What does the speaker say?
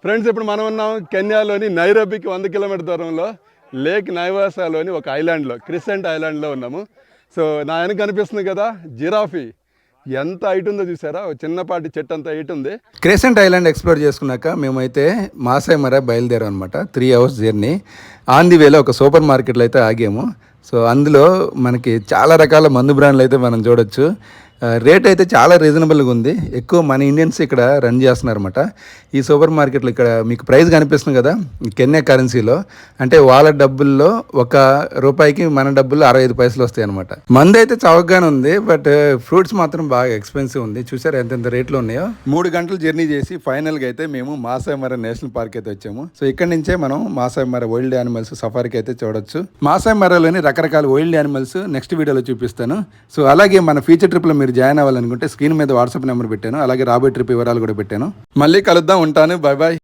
Friends, ఇప్పుడు మనం ఉన్నాం కెన్యాలోని నైరోబీకి 100 కిలోమీటర్ దూరంలో లేక్ నైవాసాలోని ఒక ఐలాండ్లో, క్రిసెంట్ ఐలాండ్లో ఉన్నాము. సో నా వెనక కనిపిస్తుంది కదా జిరాఫీ, ఎంత హైట్ ఉందో చూసారా? చిన్నపాటి చెట్టు అంత హైట్ ఉంది. క్రెసెంట్ ఐలాండ్ ఎక్స్ప్లోర్ చేసుకున్నాక మేమైతే మాసాయిమరా బయలుదేరాం అనమాట. 3 అవర్స్ జర్నీ. ఆన్ ది వేలో ఒక సూపర్ మార్కెట్లో అయితే ఆగాము. సో అందులో మనకి చాలా రకాల మందు బ్రాండ్లు అయితే మనం చూడొచ్చు. రేట్ అయితే చాలా రీజనబుల్గా ఉంది. ఎక్కువ మన ఇండియన్స్ ఇక్కడ రన్ చేస్తున్నారన్నమాట. ఈ సూపర్ మార్కెట్లో ఇక్కడ మీకు ప్రైస్ కనిపిస్తుంది కదా, కెన్యా కరెన్సీలో, అంటే వాళ్ళ డబ్బుల్లో ₹1 మన డబ్బుల్లో 65 పైసలు వస్తాయి అనమాట. మంది అయితే చౌకగానే ఉంది, బట్ ఫ్రూట్స్ మాత్రం బాగా ఎక్స్పెన్సివ్ ఉంది. చూసారు ఎంతెంత రేట్లు ఉన్నాయో. 3 గంటలు జర్నీ చేసి ఫైనల్గా అయితే మేము మాసాయిమరా నేషనల్ పార్క్ అయితే వచ్చాము. సో ఇక్కడ నుంచే మనం మాసాయిమరా వైల్డ్ యానిమల్స్ సఫారీకి అయితే చూడొచ్చు. మాసాయిమరాలోని రకరకాల వైల్డ్ యానిమల్స్ నెక్స్ట్ వీడియోలో చూపిస్తాను. సో అలాగే మన ఫ్యూచర్ ట్రిప్లో మీరు జాయిన్ అవ్వాలనుకుంటే స్క్రీన్ మీద వాట్సాప్ నెంబర్ పెట్టాను, అలాగే రాబోయే ట్రిప్ వివరాలు కూడా పెట్టాను. మళ్ళీ కలుద్దాం, ఉంటాను, బాయ్ బాయ్.